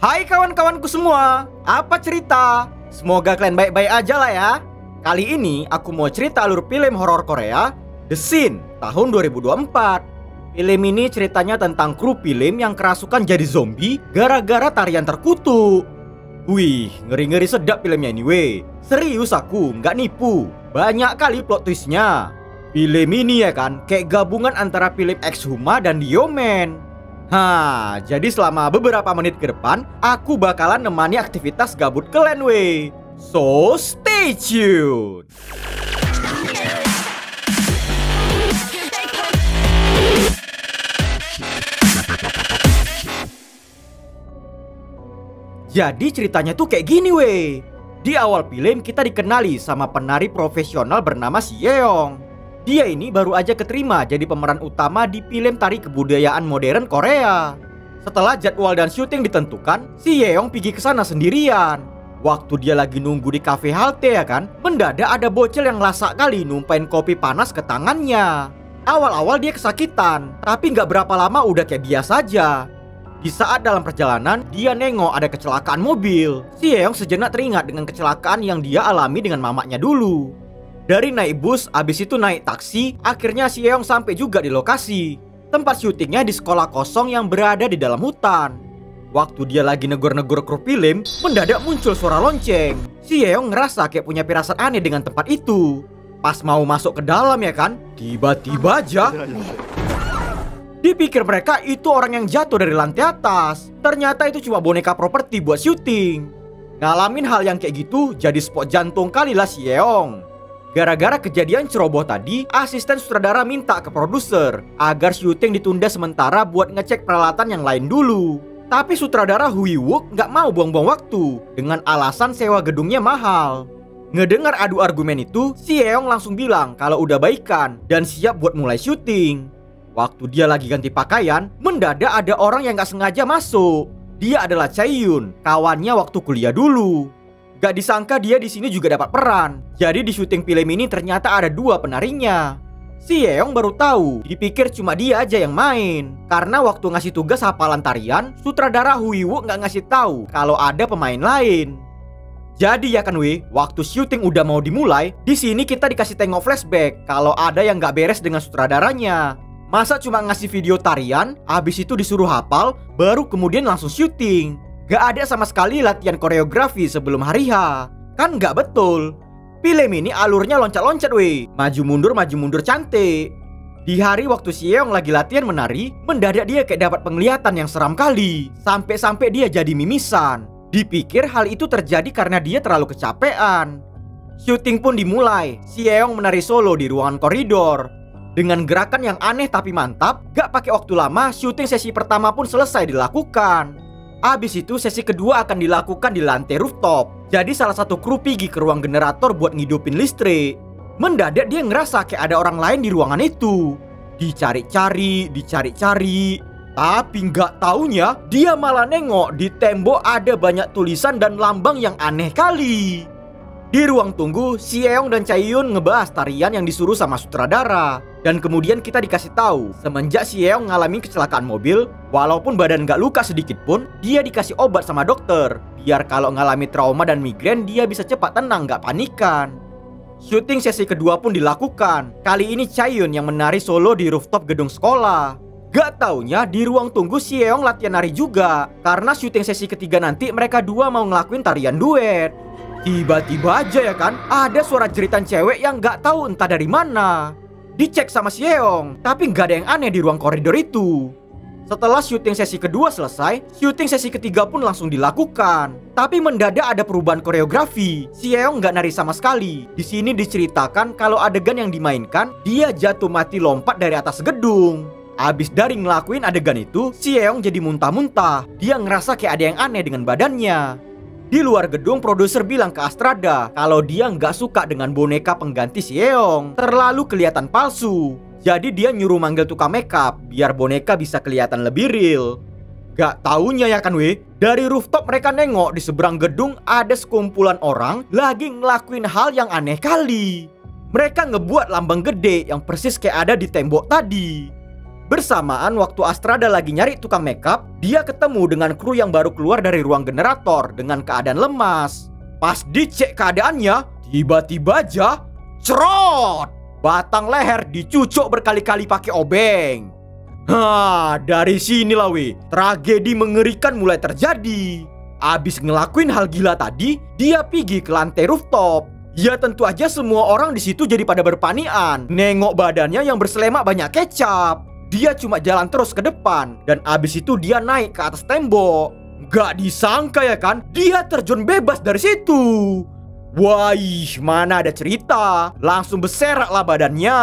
Hai kawan-kawanku semua, apa cerita? Semoga kalian baik-baik aja lah ya. Kali ini aku mau cerita alur film horor Korea The Sin tahun 2024. Film ini ceritanya tentang kru film yang kerasukan jadi zombie gara-gara tarian terkutuk. Wih, ngeri-ngeri sedap filmnya ini weh. Serius aku, nggak nipu. Banyak kali plot twistnya. Film ini ya kan, kayak gabungan antara film Exhuma dan The Omen. Jadi selama beberapa menit ke depan aku bakalan nemani aktivitas gabut kalian weh. So stay tuned. Jadi ceritanya tuh kayak gini weh. Di awal film kita dikenali sama penari profesional bernama Si Yeong. Dia ini baru aja keterima jadi pemeran utama di film tari kebudayaan modern Korea. Setelah jadwal dan syuting ditentukan, Si Yeong pergi ke sana sendirian. Waktu dia lagi nunggu di kafe halte ya kan, mendadak ada bocil yang lasak kali numpain kopi panas ke tangannya. Awal-awal dia kesakitan, tapi nggak berapa lama udah kayak biasa aja. Di saat dalam perjalanan, dia nengok ada kecelakaan mobil. Si Yeong sejenak teringat dengan kecelakaan yang dia alami dengan mamanya dulu. Dari naik bus, abis itu naik taksi, akhirnya Si Yeong sampai juga di lokasi. Tempat syutingnya di sekolah kosong yang berada di dalam hutan. Waktu dia lagi negor-negor kru film, mendadak muncul suara lonceng. Si Yeong ngerasa kayak punya firasat aneh dengan tempat itu. Pas mau masuk ke dalam ya kan, tiba-tiba aja dipikir mereka itu orang yang jatuh dari lantai atas. Ternyata itu cuma boneka properti buat syuting. Ngalamin hal yang kayak gitu jadi spot jantung kali lah Si Yeong. Gara-gara kejadian ceroboh tadi, asisten sutradara minta ke produser agar syuting ditunda sementara buat ngecek peralatan yang lain dulu. Tapi sutradara Hui Wook nggak mau buang-buang waktu dengan alasan sewa gedungnya mahal. Ngedengar adu argumen itu, Si Yeong langsung bilang kalau udah baikan dan siap buat mulai syuting. Waktu dia lagi ganti pakaian, mendadak ada orang yang nggak sengaja masuk. Dia adalah Chae-yoon, kawannya waktu kuliah dulu. Gak disangka dia di sini juga dapat peran. Jadi di syuting film ini ternyata ada dua penarinya. Si Yeong baru tahu, dipikir cuma dia aja yang main. Karena waktu ngasih tugas hafalan tarian, sutradara Hui Wook nggak ngasih tahu kalau ada pemain lain. Jadi ya kan weh, waktu syuting udah mau dimulai, di sini kita dikasih tengok flashback kalau ada yang nggak beres dengan sutradaranya. Masa cuma ngasih video tarian, habis itu disuruh hafal, baru kemudian langsung syuting. Gak ada sama sekali latihan koreografi sebelum hari H. Kan gak betul. Film ini alurnya loncat-loncat weh, maju mundur cantik. Di hari waktu Si Yeong lagi latihan menari, mendadak dia kayak dapat penglihatan yang seram kali. Sampai-sampai dia jadi mimisan. Dipikir hal itu terjadi karena dia terlalu kecapean. Syuting pun dimulai. Si Yeong menari solo di ruangan koridor. Dengan gerakan yang aneh tapi mantap, gak pakai waktu lama, syuting sesi pertama pun selesai dilakukan. Abis itu sesi kedua akan dilakukan di lantai rooftop. Jadi salah satu kru pergi ke ruang generator buat ngidupin listrik. Mendadak dia ngerasa kayak ada orang lain di ruangan itu. Dicari-cari. Tapi nggak taunya dia malah nengok di tembok ada banyak tulisan dan lambang yang aneh kali. Di ruang tunggu, Si Yeong dan Chae-yoon ngebahas tarian yang disuruh sama sutradara. Dan kemudian kita dikasih tahu, semenjak Si Yeong ngalamin kecelakaan mobil, walaupun badan gak luka sedikit pun, dia dikasih obat sama dokter. Biar kalau ngalami trauma dan migrain, dia bisa cepat tenang, gak panikan. Syuting sesi kedua pun dilakukan. Kali ini Chae-yoon yang menari solo di rooftop gedung sekolah. Gak taunya di ruang tunggu Si Yeong latihan nari juga. Karena syuting sesi ketiga nanti mereka dua mau ngelakuin tarian duet. Tiba-tiba aja ya kan, ada suara jeritan cewek yang gak tahu entah dari mana. Dicek sama Si Yeong, tapi gak ada yang aneh di ruang koridor itu. Setelah syuting sesi kedua selesai, syuting sesi ketiga pun langsung dilakukan. Tapi mendadak ada perubahan koreografi. Si Yeong gak nari sama sekali. Di sini diceritakan kalau adegan yang dimainkan, dia jatuh mati lompat dari atas gedung. Abis dari ngelakuin adegan itu, Si Yeong jadi muntah-muntah. Dia ngerasa kayak ada yang aneh dengan badannya. Di luar gedung, produser bilang ke Astrada kalau dia nggak suka dengan boneka pengganti Si Yeong. Terlalu kelihatan palsu. Jadi dia nyuruh manggil tukang makeup biar boneka bisa kelihatan lebih real. Gak taunya ya kan weh, dari rooftop mereka nengok di seberang gedung ada sekumpulan orang lagi ngelakuin hal yang aneh kali. Mereka ngebuat lambang gede yang persis kayak ada di tembok tadi. Bersamaan waktu Astrada lagi nyari tukang makeup, dia ketemu dengan kru yang baru keluar dari ruang generator dengan keadaan lemas. Pas dicek keadaannya, tiba-tiba aja cerot! Batang leher dicucuk berkali-kali pakai obeng. Dari sinilah tragedi mengerikan mulai terjadi. Abis ngelakuin hal gila tadi, dia pergi ke lantai rooftop. Ya tentu aja semua orang di situ jadi pada berpanikan. Nengok badannya yang berselemak banyak kecap. Dia cuma jalan terus ke depan, dan abis itu dia naik ke atas tembok. Gak disangka ya kan, dia terjun bebas dari situ. Wah, mana ada cerita, langsung berseraklah badannya.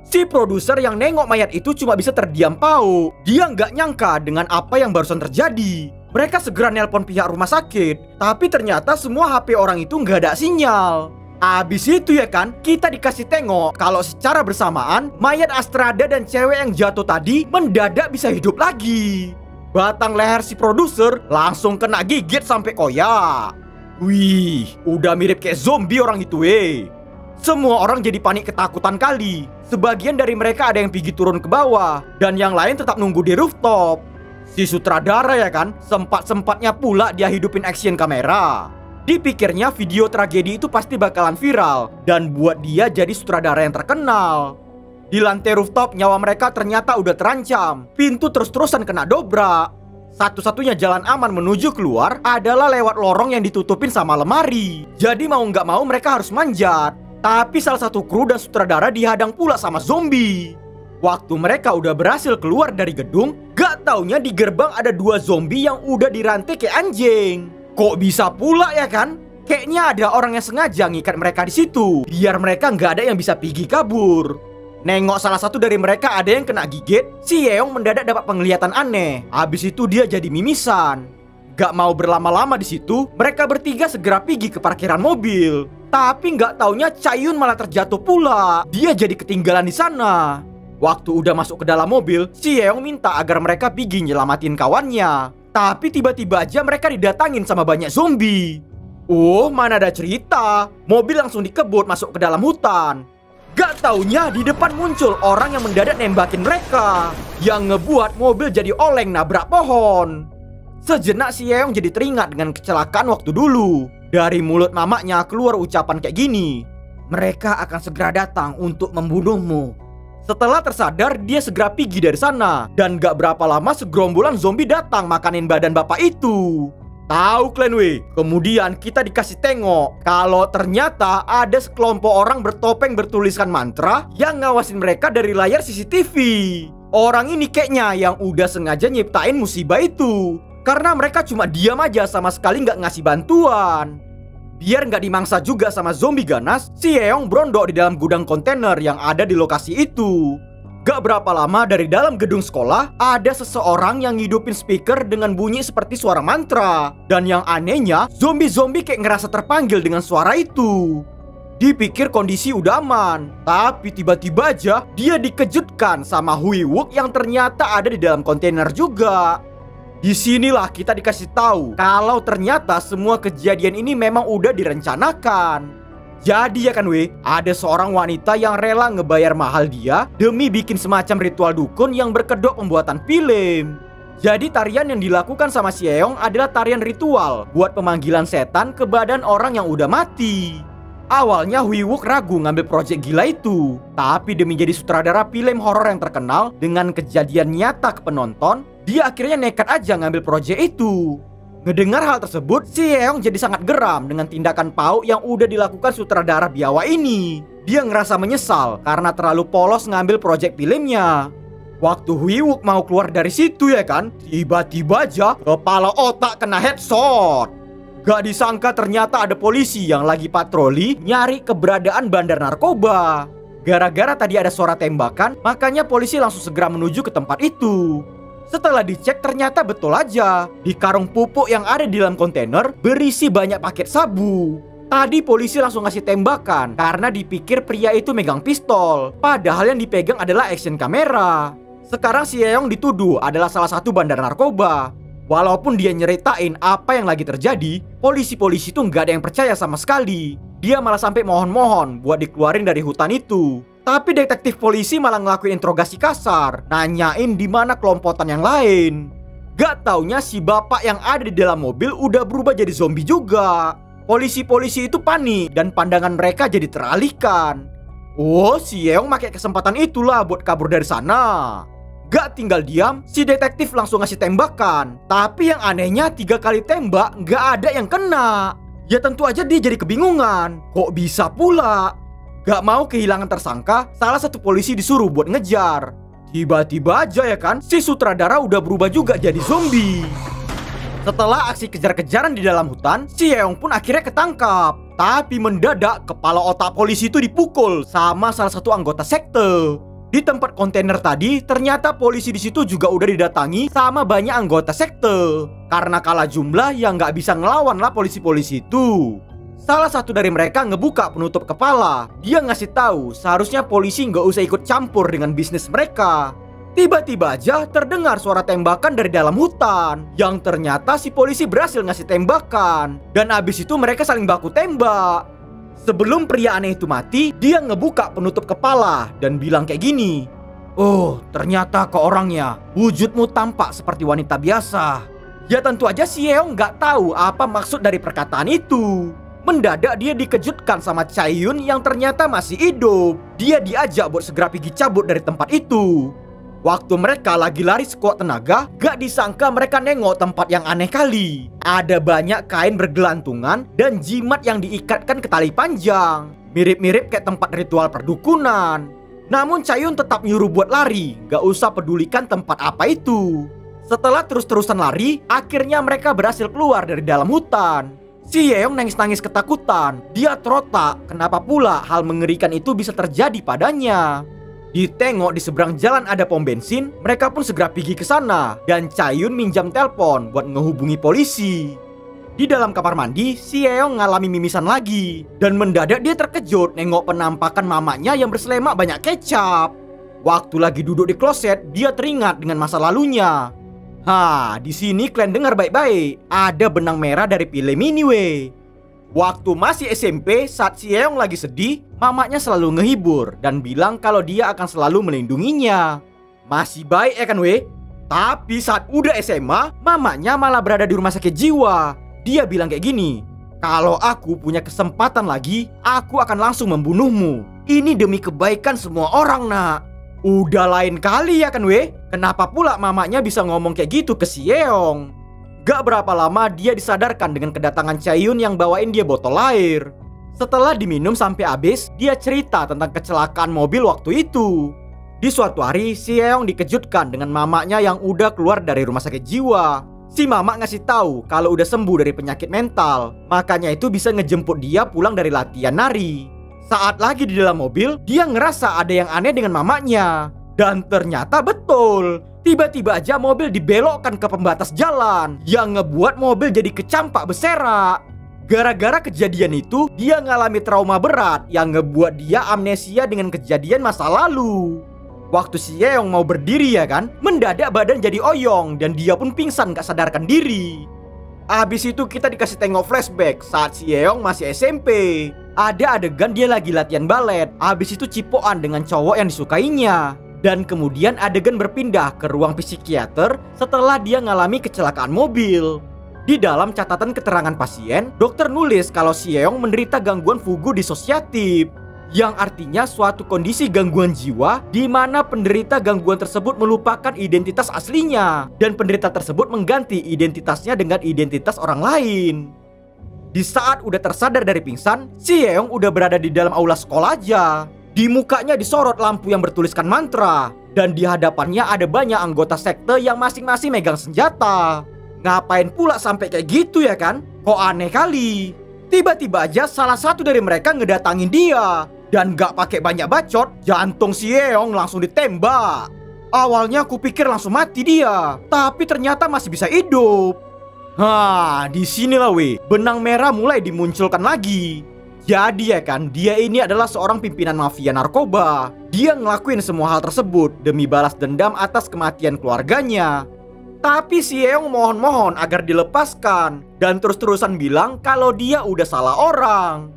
Si produser yang nengok mayat itu cuma bisa terdiam pau. Dia nggak nyangka dengan apa yang barusan terjadi. Mereka segera nelpon pihak rumah sakit, tapi ternyata semua HP orang itu nggak ada sinyal. Abis itu ya kan, kita dikasih tengok kalau secara bersamaan mayat Astrada dan cewek yang jatuh tadi mendadak bisa hidup lagi. Batang leher si produser langsung kena gigit sampai koyak. Wih, udah mirip kayak zombie orang itu Semua orang jadi panik ketakutan kali. Sebagian dari mereka ada yang pergi turun ke bawah, dan yang lain tetap nunggu di rooftop. Si sutradara ya kan, sempat-sempatnya pula dia hidupin action kamera. Dipikirnya video tragedi itu pasti bakalan viral dan buat dia jadi sutradara yang terkenal. Di lantai rooftop nyawa mereka ternyata udah terancam. Pintu terus-terusan kena dobrak. Satu-satunya jalan aman menuju keluar adalah lewat lorong yang ditutupin sama lemari. Jadi mau nggak mau mereka harus manjat. Tapi salah satu kru dan sutradara dihadang pula sama zombie. Waktu mereka udah berhasil keluar dari gedung, gak taunya di gerbang ada 2 zombie yang udah dirantai kayak anjing. Kok bisa pula ya kan? Kayaknya ada orang yang sengaja ngikat mereka di situ biar mereka nggak ada yang bisa pergi kabur. Nengok salah satu dari mereka ada yang kena gigit, si Yeong mendadak dapat penglihatan aneh. Habis itu dia jadi mimisan. Gak mau berlama-lama di situ, mereka bertiga segera pergi ke parkiran mobil. Tapi nggak taunya Chaeyoon malah terjatuh pula. Dia jadi ketinggalan di sana. Waktu udah masuk ke dalam mobil, si Yeong minta agar mereka pergi nyelamatin kawannya. Tapi tiba-tiba aja mereka didatangin sama banyak zombie. Mana ada cerita. Mobil langsung dikebut masuk ke dalam hutan. Gak taunya di depan muncul orang yang mendadak nembakin mereka, yang ngebuat mobil jadi oleng nabrak pohon. Sejenak si Yeong jadi teringat dengan kecelakaan waktu dulu. Dari mulut mamanya keluar ucapan kayak gini, "Mereka akan segera datang untuk membunuhmu." Setelah tersadar, dia segera pergi dari sana. Dan gak berapa lama segerombolan zombie datang makanin badan bapak itu. Tahu kalian kemudian kita dikasih tengok kalau ternyata ada sekelompok orang bertopeng bertuliskan mantra yang ngawasin mereka dari layar CCTV. Orang ini kayaknya yang udah sengaja nyiptain musibah itu, karena mereka cuma diam aja sama sekali gak ngasih bantuan. Biar nggak dimangsa juga sama zombie ganas, si Yeong berondok di dalam gudang kontainer yang ada di lokasi itu. Gak berapa lama dari dalam gedung sekolah, ada seseorang yang ngidupin speaker dengan bunyi seperti suara mantra. Dan yang anehnya, zombie-zombie kayak ngerasa terpanggil dengan suara itu. Dipikir kondisi udah aman, tapi tiba-tiba aja dia dikejutkan sama Hui Wook yang ternyata ada di dalam kontainer juga. Disinilah kita dikasih tahu kalau ternyata semua kejadian ini memang udah direncanakan. Jadi ya kan ada seorang wanita yang rela ngebayar mahal dia demi bikin semacam ritual dukun yang berkedok pembuatan film. Jadi tarian yang dilakukan sama si Yeong adalah tarian ritual buat pemanggilan setan ke badan orang yang udah mati. Awalnya Hui Wook ragu ngambil proyek gila itu, tapi demi jadi sutradara film horor yang terkenal dengan kejadian nyata ke penonton, dia akhirnya nekat aja ngambil proyek itu. Ngedengar hal tersebut, si Yeong jadi sangat geram dengan tindakan PAU yang udah dilakukan sutradara biawa ini. Dia ngerasa menyesal karena terlalu polos ngambil proyek filmnya. Waktu Hui Wook mau keluar dari situ ya kan, tiba-tiba aja kepala otak kena headshot. Gak disangka ternyata ada polisi yang lagi patroli nyari keberadaan bandar narkoba. Gara-gara tadi ada suara tembakan, makanya polisi langsung segera menuju ke tempat itu. Setelah dicek ternyata betul aja, di karung pupuk yang ada di dalam kontainer berisi banyak paket sabu. Tadi polisi langsung ngasih tembakan karena dipikir pria itu megang pistol, padahal yang dipegang adalah action kamera. Sekarang si Yeong dituduh adalah salah satu bandar narkoba. Walaupun dia nyeritain apa yang lagi terjadi, polisi-polisi itu nggak ada yang percaya sama sekali. Dia malah sampai mohon-mohon buat dikeluarin dari hutan itu. Tapi detektif polisi malah ngelakuin interogasi kasar, nanyain di mana kelompokan yang lain. Gak taunya si bapak yang ada di dalam mobil udah berubah jadi zombie juga. Polisi-polisi itu panik dan pandangan mereka jadi teralihkan. Oh, si Yeong pakai kesempatan itulah buat kabur dari sana. Gak tinggal diam, si detektif langsung ngasih tembakan. Tapi yang anehnya 3 kali tembak gak ada yang kena. Ya tentu aja dia jadi kebingungan. Kok bisa pula? Gak mau kehilangan tersangka, salah satu polisi disuruh buat ngejar. Tiba-tiba aja ya kan, si sutradara udah berubah juga jadi zombie. Setelah aksi kejar-kejaran di dalam hutan, si Yeong pun akhirnya ketangkap. Tapi mendadak kepala otak polisi itu dipukul sama salah satu anggota sekte. Di tempat kontainer tadi, ternyata polisi di situ juga udah didatangi sama banyak anggota sekte. Karena kalah jumlah yang nggak bisa ngelawan lah polisi-polisi itu. Salah satu dari mereka ngebuka penutup kepala. Dia ngasih tahu seharusnya polisi nggak usah ikut campur dengan bisnis mereka. Tiba-tiba aja terdengar suara tembakan dari dalam hutan. Yang ternyata si polisi berhasil ngasih tembakan. Dan abis itu mereka saling baku tembak. Sebelum pria aneh itu mati, dia ngebuka penutup kepala dan bilang kayak gini. Oh, ternyata kau orangnya. Wujudmu tampak seperti wanita biasa. Ya tentu aja si Yeong nggak tahu apa maksud dari perkataan itu. Mendadak dia dikejutkan sama Chae-yoon yang ternyata masih hidup. Dia diajak buat segera pergi cabut dari tempat itu. Waktu mereka lagi lari sekuat tenaga, gak disangka mereka nengok tempat yang aneh kali. Ada banyak kain bergelantungan dan jimat yang diikatkan ke tali panjang. Mirip-mirip kayak tempat ritual perdukunan. Namun Chae-yoon tetap nyuruh buat lari, gak usah pedulikan tempat apa itu. Setelah terus-terusan lari, akhirnya mereka berhasil keluar dari dalam hutan. Si Yeong nangis-nangis ketakutan. Dia terotak, kenapa pula hal mengerikan itu bisa terjadi padanya. Ditengok di seberang jalan ada pom bensin, mereka pun segera pergi ke sana dan Chae-yoon minjam telepon buat ngehubungi polisi. Di dalam kamar mandi, si Yeong ngalami mimisan lagi dan mendadak dia terkejut nengok penampakan mamanya yang berselemak banyak kecap. Waktu lagi duduk di kloset, dia teringat dengan masa lalunya. Di sini kalian dengar baik-baik, ada benang merah dari film ini weh. Waktu masih SMP, saat si Yeong lagi sedih, mamanya selalu ngehibur dan bilang kalau dia akan selalu melindunginya. Masih baik ya kan weh? Tapi saat udah SMA, mamanya malah berada di rumah sakit jiwa. Dia bilang kayak gini, kalau aku punya kesempatan lagi, aku akan langsung membunuhmu. Ini demi kebaikan semua orang nak. Udah lain kali ya kan weh? Kenapa pula mamanya bisa ngomong kayak gitu ke si Yeong? Gak berapa lama dia disadarkan dengan kedatangan Chae-yoon yang bawain dia botol air. Setelah diminum sampai habis, dia cerita tentang kecelakaan mobil waktu itu. Di suatu hari, si Yeong dikejutkan dengan mamanya yang udah keluar dari rumah sakit jiwa. Si mama ngasih tahu kalau udah sembuh dari penyakit mental, makanya itu bisa ngejemput dia pulang dari latihan nari. Saat lagi di dalam mobil, dia ngerasa ada yang aneh dengan mamanya. Dan ternyata betul. Tiba-tiba aja mobil dibelokkan ke pembatas jalan yang ngebuat mobil jadi kecampak berserak. Gara-gara kejadian itu, dia ngalami trauma berat yang ngebuat dia amnesia dengan kejadian masa lalu. Waktu si Yeong mau berdiri ya kan, mendadak badan jadi oyong dan dia pun pingsan gak sadarkan diri. Abis itu kita dikasih tengok flashback saat si Yeong masih SMP. Ada adegan dia lagi latihan balet, abis itu cipokan dengan cowok yang disukainya. Dan kemudian adegan berpindah ke ruang psikiater setelah dia ngalami kecelakaan mobil. Di dalam catatan keterangan pasien, dokter nulis kalau si Yeong menderita gangguan fugu disosiatif, yang artinya suatu kondisi gangguan jiwa di mana penderita gangguan tersebut melupakan identitas aslinya dan penderita tersebut mengganti identitasnya dengan identitas orang lain. Di saat udah tersadar dari pingsan, si Yeong udah berada di dalam aula sekolah aja. Di mukanya disorot lampu yang bertuliskan mantra dan di hadapannya ada banyak anggota sekte yang masing-masing megang senjata. Ngapain pula sampai kayak gitu ya kan? Kok aneh kali. Tiba-tiba aja salah satu dari mereka ngedatangin dia. Dan gak pakai banyak bacot, jantung si Yeong langsung ditembak. Awalnya aku pikir langsung mati dia, tapi ternyata masih bisa hidup. Disinilah weh, benang merah mulai dimunculkan lagi. Jadi ya kan, dia ini adalah seorang pimpinan mafia narkoba. Dia ngelakuin semua hal tersebut demi balas dendam atas kematian keluarganya. Tapi si Yeong mohon-mohon agar dilepaskan dan terus-terusan bilang kalau dia udah salah orang.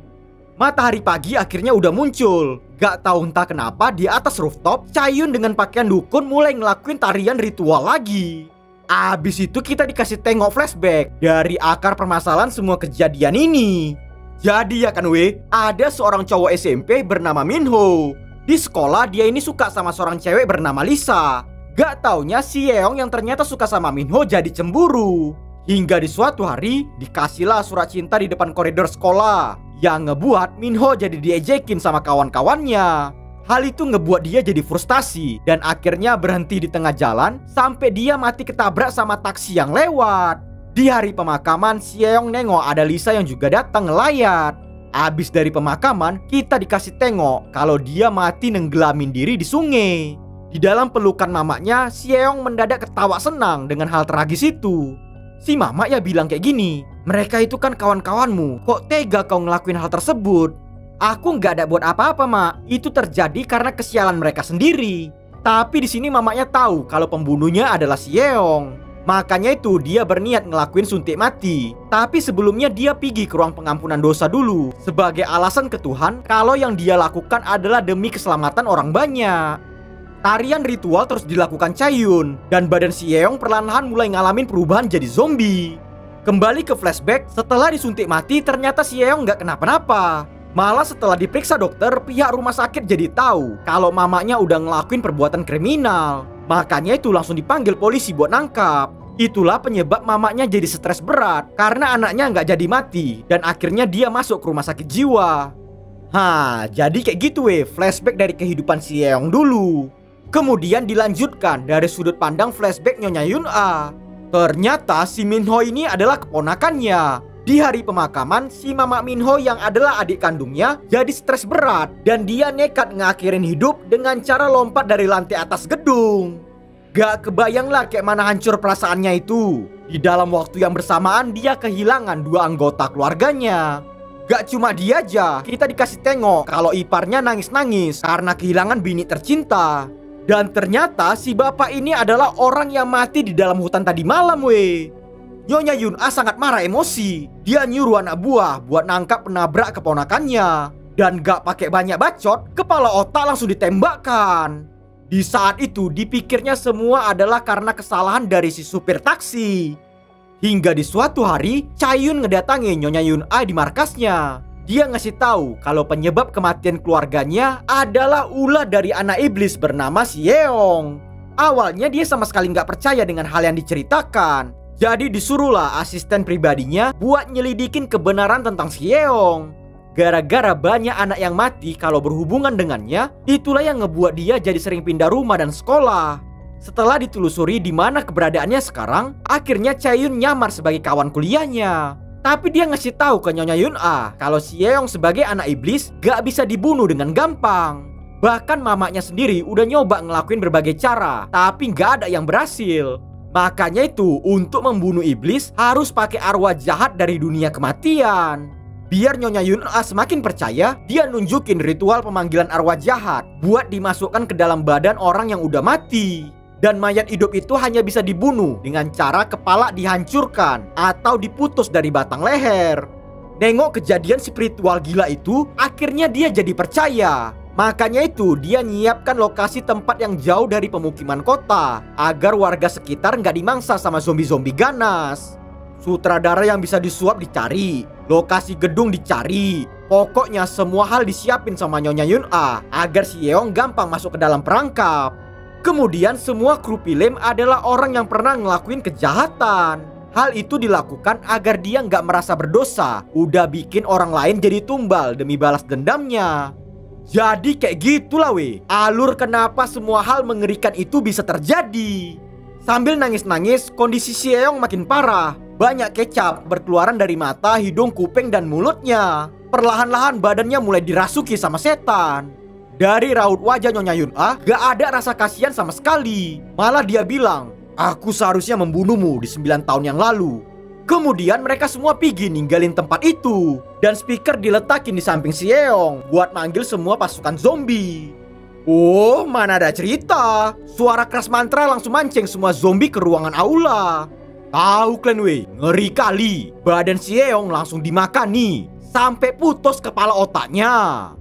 Matahari pagi akhirnya udah muncul. Gak tahu entah kenapa di atas rooftop, Chaeyoung dengan pakaian dukun mulai ngelakuin tarian ritual lagi. Abis itu kita dikasih tengok flashback dari akar permasalahan semua kejadian ini. Jadi ya kan ada seorang cowok SMP bernama Minho. Di sekolah dia ini suka sama seorang cewek bernama Lisa. Gak taunya si Yeong yang ternyata suka sama Minho jadi cemburu. Hingga di suatu hari dikasihlah surat cinta di depan koridor sekolah, yang ngebuat Minho jadi diejekin sama kawan-kawannya. Hal itu ngebuat dia jadi frustasi dan akhirnya berhenti di tengah jalan sampai dia mati ketabrak sama taksi yang lewat. Di hari pemakaman, si Yeong nengok ada Lisa yang juga datang ngelayat. Abis dari pemakaman, kita dikasih tengok kalau dia mati nenggelamin diri di sungai. Di dalam pelukan mamanya, si Yeong mendadak ketawa senang dengan hal tragis itu. Si mama ya bilang kayak gini, mereka itu kan kawan-kawanmu, kok tega kau ngelakuin hal tersebut? Aku nggak ada buat apa-apa, Mak. Itu terjadi karena kesialan mereka sendiri. Tapi di sini mamanya tahu kalau pembunuhnya adalah si Yeong. Makanya itu dia berniat ngelakuin suntik mati. Tapi sebelumnya dia pergi ke ruang pengampunan dosa dulu sebagai alasan ke Tuhan kalau yang dia lakukan adalah demi keselamatan orang banyak. Tarian ritual terus dilakukan Chaeyoung dan badan si Yeong perlahan-lahan mulai ngalamin perubahan jadi zombie. Kembali ke flashback, setelah disuntik mati ternyata si Yeong nggak kenapa-napa. Malah setelah diperiksa dokter, pihak rumah sakit jadi tahu kalau mamanya udah ngelakuin perbuatan kriminal. Makanya itu langsung dipanggil polisi buat nangkap. Itulah penyebab mamanya jadi stres berat karena anaknya nggak jadi mati dan akhirnya dia masuk ke rumah sakit jiwa. Jadi kayak gitu flashback dari kehidupan si Yeong dulu. Kemudian dilanjutkan dari sudut pandang flashback Nyonya Yun-a. Ternyata si Minho ini adalah keponakannya. Di hari pemakaman, si Mama Minho yang adalah adik kandungnya jadi stres berat dan dia nekat ngakhirin hidup dengan cara lompat dari lantai atas gedung. Gak kebayang lah kayak mana hancur perasaannya itu. Di dalam waktu yang bersamaan dia kehilangan 2 anggota keluarganya. Gak cuma dia aja, kita dikasih tengok kalau iparnya nangis-nangis karena kehilangan bini tercinta. Dan ternyata si bapak ini adalah orang yang mati di dalam hutan tadi malam Nyonya Yun-a sangat marah emosi. Dia nyuruh anak buah buat nangkap penabrak keponakannya. Dan gak pakai banyak bacot, kepala otak langsung ditembakkan. Di saat itu dipikirnya semua adalah karena kesalahan dari si supir taksi. Hingga di suatu hari, Chaeyoung ngedatangi Nyonya Yun-a di markasnya. Dia ngasih tahu kalau penyebab kematian keluarganya adalah ulah dari anak iblis bernama si Yeong. Awalnya dia sama sekali nggak percaya dengan hal yang diceritakan. Jadi disuruhlah asisten pribadinya buat nyelidikin kebenaran tentang si Yeong. Gara-gara banyak anak yang mati kalau berhubungan dengannya, itulah yang ngebuat dia jadi sering pindah rumah dan sekolah. Setelah ditelusuri di mana keberadaannya sekarang, akhirnya Chaeyoung nyamar sebagai kawan kuliahnya. Tapi dia ngasih tahu ke Nyonya Yun-a kalau si Yeong sebagai anak iblis gak bisa dibunuh dengan gampang. Bahkan mamanya sendiri udah nyoba ngelakuin berbagai cara, tapi gak ada yang berhasil. Makanya itu untuk membunuh iblis harus pakai arwah jahat dari dunia kematian. Biar Nyonya Yun-a semakin percaya, dia nunjukin ritual pemanggilan arwah jahat buat dimasukkan ke dalam badan orang yang udah mati. Dan mayat hidup itu hanya bisa dibunuh dengan cara kepala dihancurkan atau diputus dari batang leher. Nengok kejadian spiritual gila itu, akhirnya dia jadi percaya. Makanya itu dia nyiapkan lokasi tempat yang jauh dari pemukiman kota agar warga sekitar nggak dimangsa sama zombie-zombie ganas. Sutradara yang bisa disuap dicari, lokasi gedung dicari. Pokoknya semua hal disiapin sama Nyonya Yun-a agar si Yeong gampang masuk ke dalam perangkap. Kemudian semua kru film adalah orang yang pernah ngelakuin kejahatan. Hal itu dilakukan agar dia nggak merasa berdosa, udah bikin orang lain jadi tumbal demi balas dendamnya. Jadi kayak gitulah alur kenapa semua hal mengerikan itu bisa terjadi. Sambil nangis-nangis, kondisi si Yeong makin parah. Banyak kecap berkeluaran dari mata, hidung, kuping, dan mulutnya. Perlahan-lahan badannya mulai dirasuki sama setan. Dari raut wajah Nyonya Yun-a gak ada rasa kasihan sama sekali. Malah dia bilang, aku seharusnya membunuhmu di 9 tahun yang lalu. Kemudian mereka semua pergi ninggalin tempat itu. Dan speaker diletakin di samping si Yeong buat manggil semua pasukan zombie. Oh, mana ada cerita. Suara keras mantra langsung mancing semua zombie ke ruangan aula. Tahu kalian weh, ngeri kali. Badan si Yeong langsung dimakani sampai putus kepala otaknya.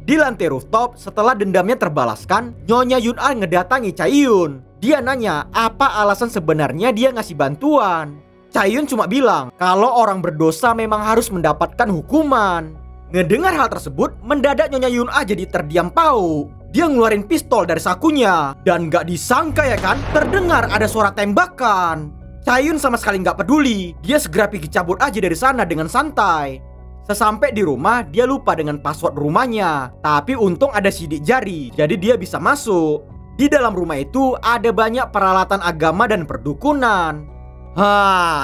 Di lantai rooftop, setelah dendamnya terbalaskan, Nyonya Yun-ah ngedatangi Chae-yun. Dia nanya apa alasan sebenarnya dia ngasih bantuan. Chae-yun cuma bilang kalau orang berdosa memang harus mendapatkan hukuman. Ngedengar hal tersebut, mendadak Nyonya Yun-ah jadi terdiam pau. Dia ngeluarin pistol dari sakunya. Dan gak disangka ya kan, terdengar ada suara tembakan. Chae-yun sama sekali gak peduli. Dia segera pergi cabut aja dari sana dengan santai. Sesampai di rumah, dia lupa dengan password rumahnya. Tapi untung ada sidik jari, jadi dia bisa masuk. Di dalam rumah itu ada banyak peralatan agama dan perdukunan.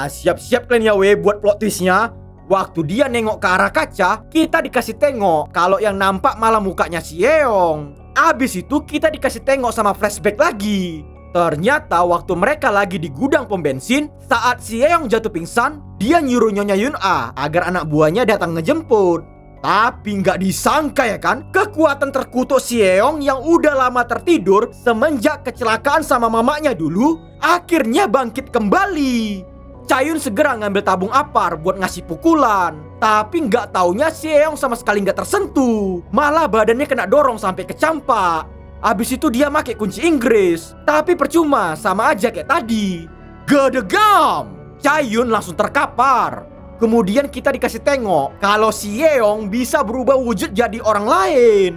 Siap-siap kalian ya weh buat plot twistnya. Waktu dia nengok ke arah kaca, kita dikasih tengok kalau yang nampak malah mukanya si Yeong. Abis itu kita dikasih tengok sama flashback lagi. Ternyata waktu mereka lagi di gudang pom bensin, saat si Yeong jatuh pingsan, dia nyuruh Nyonya Yun-ah agar anak buahnya datang ngejemput. Tapi nggak disangka ya kan, kekuatan terkutuk si Yeong yang udah lama tertidur semenjak kecelakaan sama mamanya dulu, akhirnya bangkit kembali. Chae-yun segera ngambil tabung apar buat ngasih pukulan. Tapi nggak taunya si Yeong sama sekali nggak tersentuh. Malah badannya kena dorong sampai kecampak. Abis itu dia pakai kunci Inggris. Tapi percuma, sama aja kayak tadi. Gedegam! Chae-yun langsung terkapar. Kemudian kita dikasih tengok kalau si Yeong bisa berubah wujud jadi orang lain.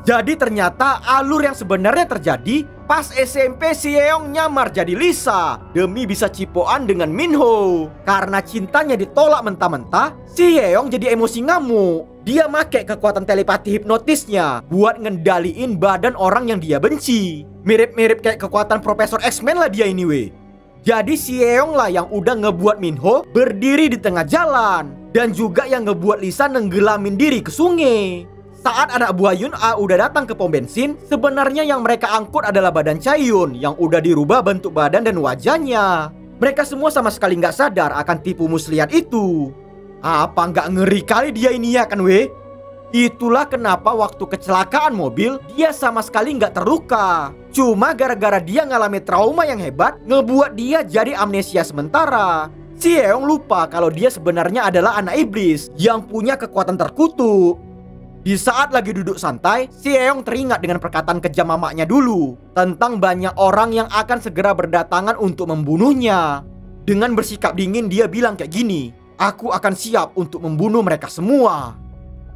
Jadi ternyata alur yang sebenarnya terjadi pas SMP si Yeong nyamar jadi Lisa demi bisa cipokan dengan Minho. Karena cintanya ditolak mentah-mentah, si Yeong jadi emosi ngamuk. Dia make kekuatan telepati hipnotisnya buat ngendaliin badan orang yang dia benci. Mirip-mirip kayak kekuatan Profesor X-Men lah dia ini weh. Jadi si Yeong lah yang udah ngebuat Minho berdiri di tengah jalan. Dan juga yang ngebuat Lisa nenggelamin diri ke sungai. Saat anak buah Yun-ah udah datang ke pom bensin, sebenarnya yang mereka angkut adalah badan Chae-yun yang udah dirubah bentuk badan dan wajahnya. Mereka semua sama sekali nggak sadar akan tipu muslihat itu. Apa nggak ngeri kali dia ini ya kan weh? Itulah kenapa waktu kecelakaan mobil dia sama sekali nggak terluka. Cuma gara-gara dia ngalami trauma yang hebat, ngebuat dia jadi amnesia sementara. Si Yeong lupa kalau dia sebenarnya adalah anak iblis yang punya kekuatan terkutuk. Di saat lagi duduk santai, si Yeong teringat dengan perkataan kejam mamanya dulu tentang banyak orang yang akan segera berdatangan untuk membunuhnya. Dengan bersikap dingin dia bilang kayak gini, "Aku akan siap untuk membunuh mereka semua."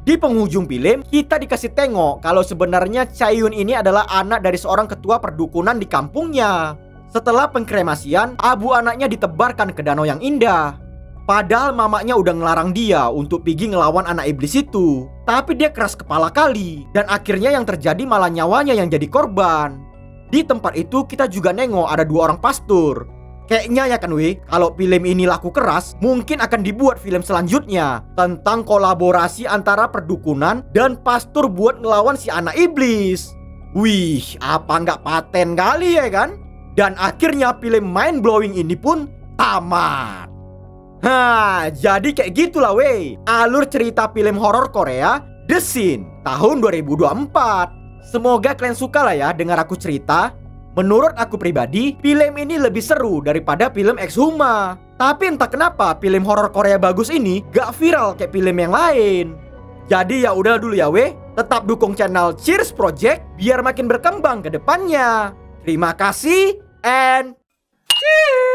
Di penghujung film, kita dikasih tengok kalau sebenarnya Chae-yun ini adalah anak dari seorang ketua perdukunan di kampungnya. Setelah pengkremasian, abu anaknya ditebarkan ke danau yang indah. Padahal mamanya udah ngelarang dia untuk pergi ngelawan anak iblis itu. Tapi dia keras kepala kali. Dan akhirnya yang terjadi malah nyawanya yang jadi korban. Di tempat itu kita juga nengok ada 2 orang pastor. Kayaknya ya kan weh, kalau film ini laku keras, mungkin akan dibuat film selanjutnya tentang kolaborasi antara perdukunan dan pastor buat ngelawan si anak iblis. Wih, apa nggak paten kali ya kan? Dan akhirnya film mind blowing ini pun tamat. Jadi kayak gitulah weh alur cerita film horor Korea The Sin tahun 2024. Semoga kalian suka lah ya dengar aku cerita. Menurut aku pribadi, film ini lebih seru daripada film Exhuma. Tapi entah kenapa film horor Korea bagus ini gak viral kayak film yang lain. Jadi ya udah dulu ya weh, tetap dukung channel Cheers Project biar makin berkembang ke depannya. Terima kasih and cheers.